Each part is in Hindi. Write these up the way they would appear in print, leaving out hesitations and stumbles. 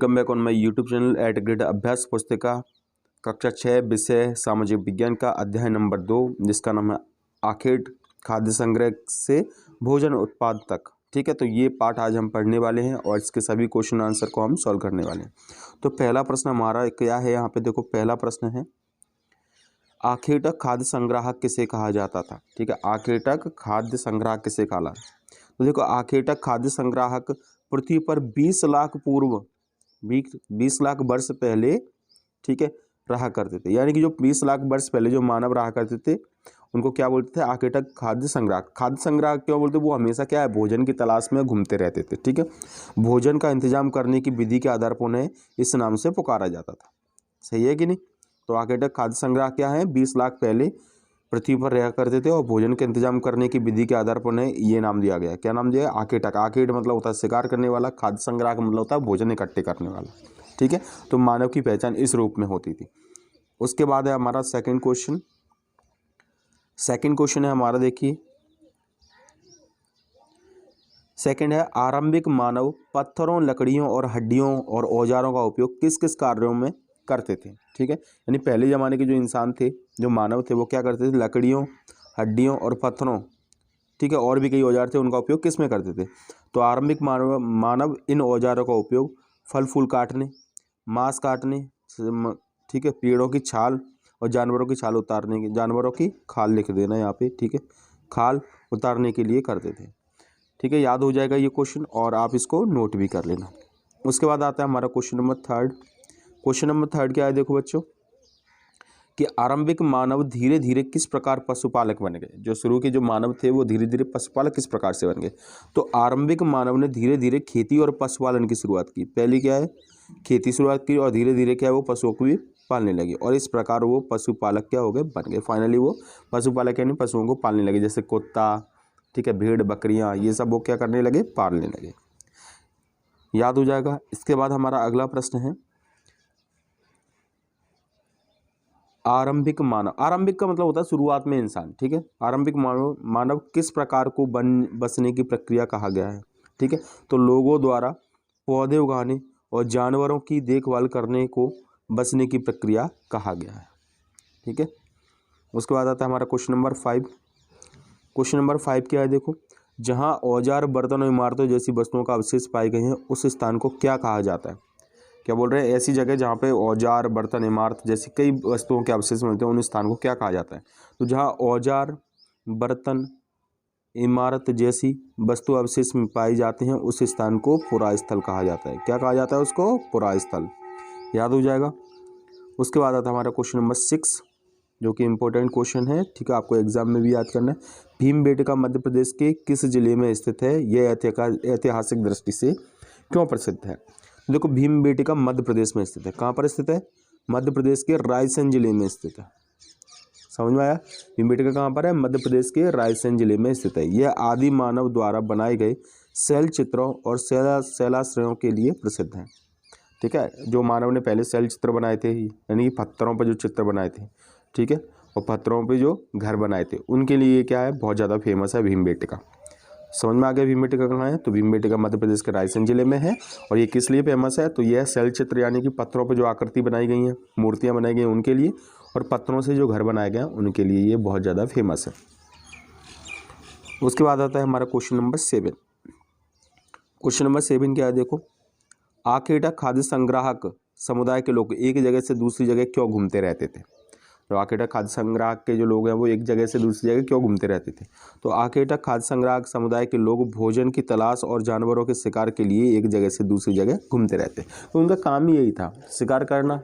Welcome back on my YouTube channel at grade अभ्यास पुस्तिका कक्षा 6 विषय सामाजिक विज्ञान का अध्याय नंबर 2 जिसका नाम है आखेट खाद्य संग्रह से भोजन उत्पाद तक। ठीक है, तो ये पाठ आज हम पढ़ने वाले हैं और इसके सभी क्वेश्चन आंसर को हम सॉल्व करने वाले हैं। तो पहला प्रश्न हमारा क्या है, यहाँ पे देखो पहला प्रश्न है आखेटक खाद्य संग्राहक किसे कहा जाता था। ठीक है, आखेटक खाद्य संग्राहक किसे कहा। तो देखो आखेटक खाद्य संग्राहक पृथ्वी पर 20 लाख पूर्व 20 लाख वर्ष पहले, ठीक है, रहा करते थे। यानी कि जो 20 लाख वर्ष पहले जो मानव रहा करते थे उनको क्या बोलते थे, आखेटक खाद्य संग्राहक। खाद्य संग्राहक क्यों बोलते, वो हमेशा क्या है, भोजन की तलाश में घूमते रहते थे। ठीक है, भोजन का इंतजाम करने की विधि के आधार पर उन्हें इस नाम से पुकारा जाता था। सही है कि नहीं। तो आखेटक खाद्य संग्राहक क्या है, 20 लाख पहले पृथ्वी पर रहा करते थे और भोजन के इंतजाम करने की विधि के आधार पर उन्हें ये नाम दिया गया। क्या नाम दिया, आखेटक। आखेट मतलब होता है शिकार करने वाला, खाद्य संग्राहक मतलब होता है भोजन इकट्ठे करने वाला। ठीक है, तो मानव की पहचान इस रूप में होती थी। उसके बाद है हमारा सेकंड क्वेश्चन। सेकंड क्वेश्चन है हमारा, देखिए सेकंड है आरंभिक मानव पत्थरों, लकड़ियों और हड्डियों और औजारों का उपयोग किस किस कार्यों में करते थे। ठीक है, यानी पहले ज़माने के जो इंसान थे, जो मानव थे, वो क्या करते थे, लकड़ियों, हड्डियों और पत्थरों, ठीक है, और भी कई औजार थे, उनका उपयोग किस में करते थे। तो आरंभिक मानव इन औजारों का उपयोग फल फूल काटने, मांस काटने, ठीक है, पेड़ों की छाल और जानवरों की छाल उतारने की, जानवरों की खाल लिख देना यहाँ पे, ठीक है, खाल उतारने के लिए करते थे। ठीक है, याद हो जाएगा ये क्वेश्चन और आप इसको नोट भी कर लेना। उसके बाद आता है हमारा question number third. Question number third क्या है, देखो बच्चों कि आरंभिक मानव धीरे धीरे किस प्रकार पशुपालक बन गए। जो शुरू के जो मानव थे वो धीरे धीरे पशुपालक किस प्रकार से बन गए। तो आरंभिक मानव ने धीरे धीरे खेती और पशुपालन की शुरुआत की। पहले क्या है, खेती शुरुआत की और धीरे धीरे क्या है, वो पशुओं को भी पालने लगे और इस प्रकार वो पशुपालक क्या हो गए, बन गए। फाइनली वो पशुपालक यानी पशुओं को पालने लगे, जैसे कुत्ता, ठीक है, भेड़ बकरियाँ, ये सब वो क्या करने लगे, पालने लगे। याद हो जाएगा। इसके बाद हमारा अगला प्रश्न है आरंभिक मानव। आरंभिक का मतलब होता है शुरुआत में इंसान। ठीक है, आरंभिक मानव किस प्रकार को बसने की प्रक्रिया कहा गया है। ठीक है, तो लोगों द्वारा पौधे उगाने और जानवरों की देखभाल करने को बसने की प्रक्रिया कहा गया है। ठीक है, उसके बाद आता है हमारा क्वेश्चन नंबर 5। क्वेश्चन नंबर 5 क्या है, देखो जहाँ औजार, बर्तन और इमारतों जैसी वस्तुओं का अवशेष पाए गए हैं उस स्थान को क्या कहा जाता है। क्या बोल रहे हैं, ऐसी जगह जहाँ पे औजार, बर्तन, इमारत जैसी कई वस्तुओं के अवशेष मिलते हैं उन स्थान को क्या कहा जाता है। तो जहाँ औजार, बर्तन, इमारत जैसी वस्तु अवशेष में पाए जाते हैं उस स्थान को पुरास्थल कहा जाता है। क्या कहा जाता है उसको, पुरास्थल। याद हो जाएगा। उसके बाद आता है हमारा क्वेश्चन नंबर 6 जो कि इम्पोर्टेंट क्वेश्चन है। ठीक है, आपको एग्जाम में भी याद करना है। भीमबेटका मध्य प्रदेश के किस जिले में स्थित है, यह ऐतिहासिक दृष्टि से क्यों प्रसिद्ध है। देखो भीमबेटका मध्य प्रदेश में स्थित है। कहाँ पर स्थित है, मध्य प्रदेश के रायसेन जिले में स्थित है। समझ में आया। भीमबेटका कहाँ पर है, मध्य प्रदेश के रायसेन जिले में स्थित है। यह आदि मानव द्वारा बनाए गए शैल चित्रों और शैलाश्रयों के लिए प्रसिद्ध है। ठीक है, जो मानव ने पहले शैल चित्र बनाए थे, यानी पत्थरों पर जो चित्र बनाए थे, ठीक है, और पत्थरों पे जो घर बनाए थे उनके लिए क्या है, बहुत ज़्यादा फेमस है भीमबेटका। समझ में आ गया भीमबेटका कहाँ है, तो भीमबेटका मध्य प्रदेश के रायसेन जिले में है। और ये किस लिए फेमस है, तो यह शैल चित्र यानी कि पत्थरों पे जो आकृति बनाई गई हैं, मूर्तियाँ बनाई गई हैं उनके लिए, और पत्थरों से जो घर बनाए गए हैं उनके लिए ये बहुत ज़्यादा फेमस है। उसके बाद आता है हमारा क्वेश्चन नंबर 7। क्वेश्चन नंबर 7 क्या है, देखो आखेटक खाद्य संग्राहक समुदाय के लोग एक जगह से दूसरी जगह क्यों घूमते रहते थे। तो आखेटक खाद्य संग्राहक के जो लोग हैं वो एक जगह से दूसरी जगह क्यों घूमते रहते थे। तो आखेटक खाद्य संग्राहक समुदाय के लोग भोजन की तलाश और जानवरों के शिकार के लिए एक जगह से दूसरी जगह घूमते रहते। तो उनका काम ही यही था, शिकार करना,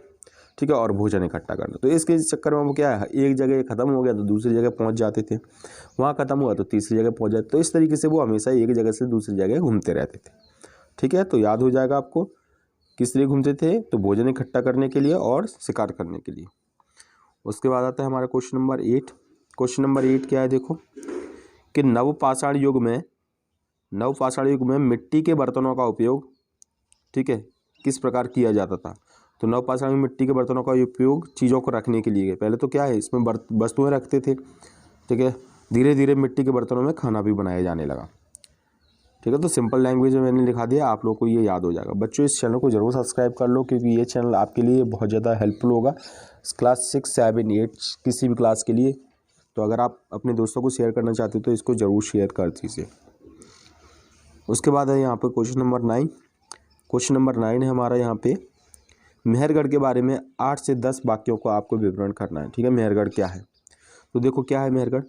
ठीक है, और भोजन इकट्ठा करना। तो इसके चक्कर में वो क्या है, एक जगह ख़त्म हो गया तो दूसरी जगह पहुँच जाते थे, वहाँ ख़त्म हुआ तो तीसरी जगह पहुँच जाते। तो इस तरीके से वो हमेशा एक जगह से दूसरी जगह घूमते रहते थे। ठीक है, तो याद हो जाएगा आपको किस लिए घूमते थे, तो भोजन इकट्ठा करने के लिए और शिकार करने के लिए। उसके बाद आता है हमारा क्वेश्चन नंबर 8। क्वेश्चन नंबर 8 क्या है, देखो कि नवपाषाण युग में मिट्टी के बर्तनों का उपयोग, ठीक है, किस प्रकार किया जाता था। तो नवपाषाण में मिट्टी के बर्तनों का उपयोग चीज़ों को रखने के लिए। पहले तो क्या है, इसमें वस्तुएं रखते थे, ठीक है, धीरे धीरे मिट्टी के बर्तनों में खाना भी बनाया जाने लगा। ठीक है। तो सिंपल लैंग्वेज में मैंने लिखा दिया, आप लोग को ये याद हो जाएगा। बच्चों इस चैनल को जरूर सब्सक्राइब कर लो, क्योंकि ये चैनल आपके लिए बहुत ज़्यादा हेल्पफुल होगा क्लास 6, 7, 8 किसी भी क्लास के लिए। तो अगर आप अपने दोस्तों को शेयर करना चाहते हो तो इसको ज़रूर शेयर कर दीजिए। उसके बाद है यहाँ पे क्वेश्चन नंबर 9। क्वेश्चन नंबर 9 है हमारा यहाँ पे, मेहरगढ़ के बारे में 8 से 10 वाक्यों को आपको विवरण करना है। ठीक है। मेहरगढ़ क्या है, तो देखो क्या है मेहरगढ़।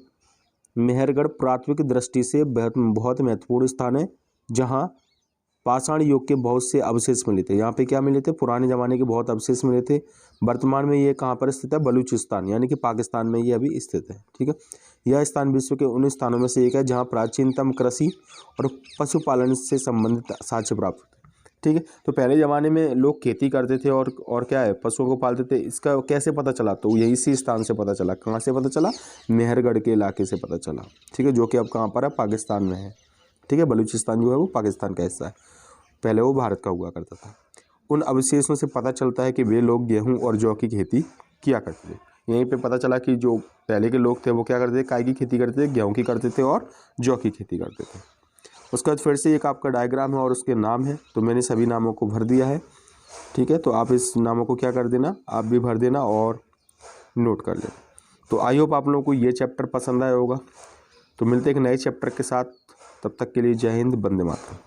मेहरगढ़ प्राथमिक दृष्टि से बहुत महत्वपूर्ण स्थान है, जहाँ पाषाण युग के बहुत से अवशेष मिले थे। यहाँ पे क्या मिले थे, पुराने ज़माने के बहुत अवशेष मिले थे। वर्तमान में ये कहाँ पर स्थित है, बलूचिस्तान यानी कि पाकिस्तान में ये अभी स्थित है। ठीक है। यह स्थान विश्व के उन स्थानों में से एक है जहाँ प्राचीनतम कृषि और पशुपालन से संबंधित साक्ष्य प्राप्त होते हैं। ठीक है। तो पहले ज़माने में लोग खेती करते थे और क्या है, पशुओं को पालते थे। इसका कैसे पता चला, तो यही इसी स्थान से पता चला। कहाँ से पता चला, मेहरगढ़ के इलाके से पता चला। ठीक है। जो कि अब कहाँ पर है, पाकिस्तान में है। ठीक है। बलूचिस्तान जो है वो पाकिस्तान का हिस्सा है, पहले वो भारत का हुआ करता था। उन अवशेषों से पता चलता है कि वे लोग गेहूं और जौ की खेती किया करते थे। यहीं पे पता चला कि जो पहले के लोग थे वो क्या करते थे, काय की खेती करते थे, गेहूं की करते थे और जौ की खेती करते थे। उसके बाद फिर से एक आपका डायग्राम है और उसके नाम है, तो मैंने सभी नामों को भर दिया है। ठीक है। तो आप इस नामों को क्या कर देना, आप भी भर देना और नोट कर लेना। तो आई होप आप लोगों को ये चैप्टर पसंद आया होगा। तो मिलते हैं एक नए चैप्टर के साथ, तब तक के लिए जय हिंद, वंदे मातरम।